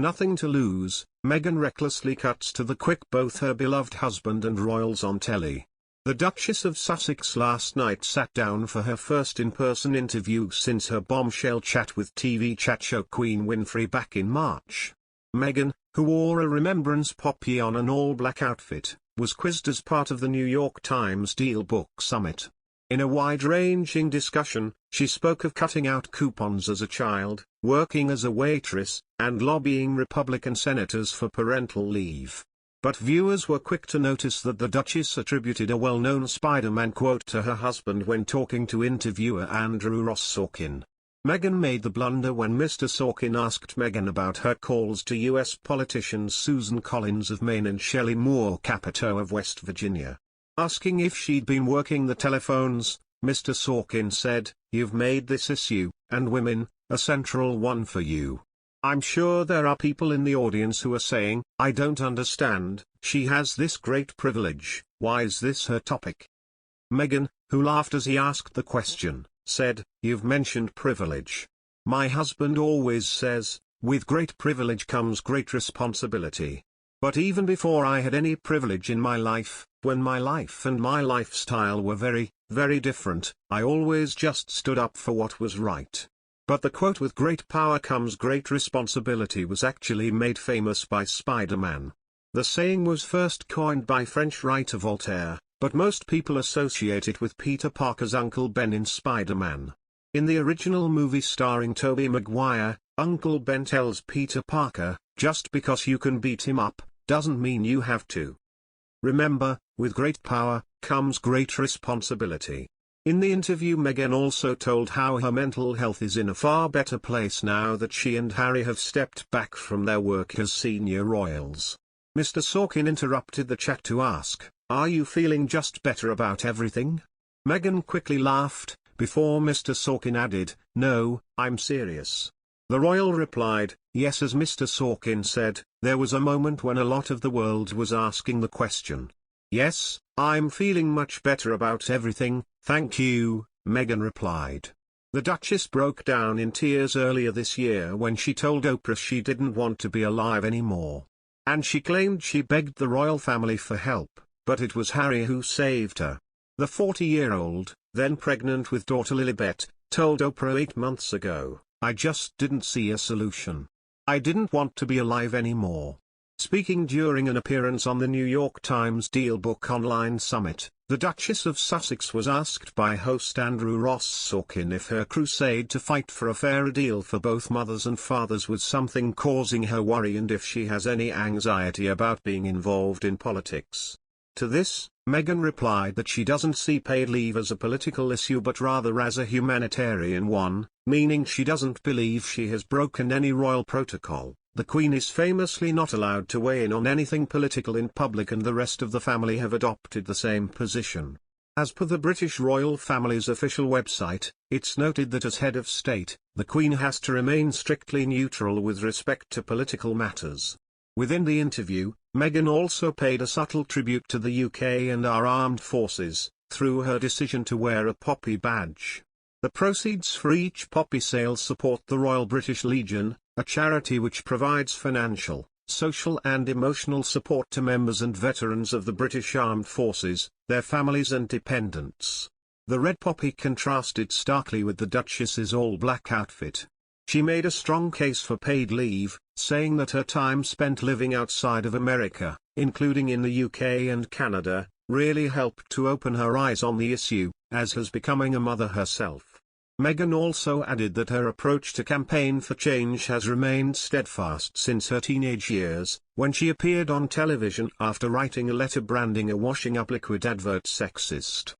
Nothing to lose, Meghan recklessly cuts to the quick both her beloved husband and royals on telly. The Duchess of Sussex last night sat down for her first in-person interview since her bombshell chat with TV chat show Queen Winfrey back in March. Meghan, who wore a remembrance poppy on an all-black outfit, was quizzed as part of the New York Times Deal Book Summit. In a wide-ranging discussion, she spoke of cutting out coupons as a child, working as a waitress, and lobbying Republican senators for parental leave. But viewers were quick to notice that the Duchess attributed a well-known Spider-Man quote to her husband when talking to interviewer Andrew Ross Sorkin. Meghan made the blunder when Mr. Sorkin asked Meghan about her calls to U.S. politicians Susan Collins of Maine and Shelley Moore Capito of West Virginia. Asking if she'd been working the telephones, Mr. Sorkin said, "You've made this issue, and women, a central one for you. I'm sure there are people in the audience who are saying, I don't understand, she has this great privilege, why is this her topic?" Meghan, who laughed as he asked the question, said, "You've mentioned privilege. My husband always says, with great privilege comes great responsibility. But even before I had any privilege in my life, when my life and my lifestyle were very, very different, I always just stood up for what was right." But the quote "with great power comes great responsibility" was actually made famous by Spider-Man. The saying was first coined by French writer Voltaire, but most people associate it with Peter Parker's Uncle Ben in Spider-Man. In the original movie starring Tobey Maguire, Uncle Ben tells Peter Parker, "Just because you can beat him up, doesn't mean you have to. Remember, with great power, comes great responsibility." In the interview, Meghan also told how her mental health is in a far better place now that she and Harry have stepped back from their work as senior royals. Mr. Sorkin interrupted the chat to ask, "Are you feeling just better about everything?" Meghan quickly laughed, before Mr. Sorkin added, "No, I'm serious." The royal replied, "Yes." As Mr. Sorkin said, there was a moment when a lot of the world was asking the question. "Yes, I'm feeling much better about everything, thank you," Meghan replied. The Duchess broke down in tears earlier this year when she told Oprah she didn't want to be alive anymore. And she claimed she begged the royal family for help, but it was Harry who saved her. The 40-year-old, then pregnant with daughter Lilibet, told Oprah 8 months ago, "I just didn't see a solution. I didn't want to be alive anymore." Speaking during an appearance on the New York Times Deal Book Online Summit, the Duchess of Sussex was asked by host Andrew Ross Sorkin if her crusade to fight for a fairer deal for both mothers and fathers was something causing her worry and if she has any anxiety about being involved in politics. To this, Meghan replied that she doesn't see paid leave as a political issue but rather as a humanitarian one, meaning she doesn't believe she has broken any royal protocol. The Queen is famously not allowed to weigh in on anything political in public and the rest of the family have adopted the same position. As per the British royal family's official website, it's noted that as head of state, the Queen has to remain strictly neutral with respect to political matters. Within the interview, Meghan also paid a subtle tribute to the UK and our armed forces, through her decision to wear a poppy badge. The proceeds for each poppy sale support the Royal British Legion, a charity which provides financial, social and emotional support to members and veterans of the British Armed Forces, their families and dependents. The red poppy contrasted starkly with the Duchess's all-black outfit. She made a strong case for paid leave, saying that her time spent living outside of America, including in the UK and Canada, really helped to open her eyes on the issue, as has becoming a mother herself. Meghan also added that her approach to campaign for change has remained steadfast since her teenage years, when she appeared on television after writing a letter branding a washing up liquid advert sexist.